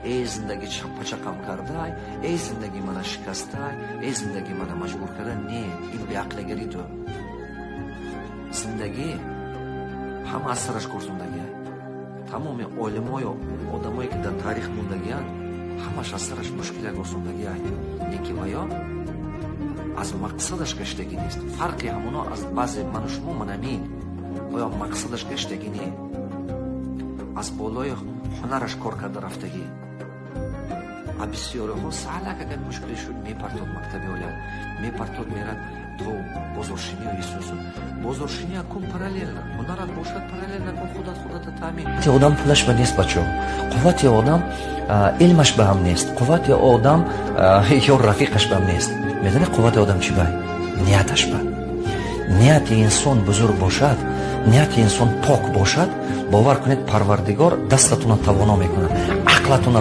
ای زندگی چپم کرده، ای زندگی من شکسته، ای زندگی من مجبور کرده. نه، این بیعقلگری تو. زندگی همه از سرش گرسوندگی. تمام علمای و آدمایی که در تاریخ موندگی همش از سرش مشکل گرسوندگی. اینکه آیا از مقصدش گشتگی نیست. فرقی همونا از بعضی من و شما منامین. آیا مقصدش گشتگی نیست؟ از بالای هنرش کار کرده رفتگی. بسیاری ها سالک اگر مشکلی شد میپرتاد مکتبی اولیاء، میپرتاد میرد تو بازارشینی و ایسوسو. بازارشینی کن پارالل، هنرت باشد پارالل نکن، خودت تامین. آدم پولش به نیست بچه، قوت آدم علمش به هم نیست، قوت آدم یا رفیقش به هم نیست. میدونی قوت آدم چی باید؟ نیتش باید. نیت انسان بزرگ باشد، نیت انسان پاک باشد، باور کنید پروردگار دستتون توانا میکنه، عقلتون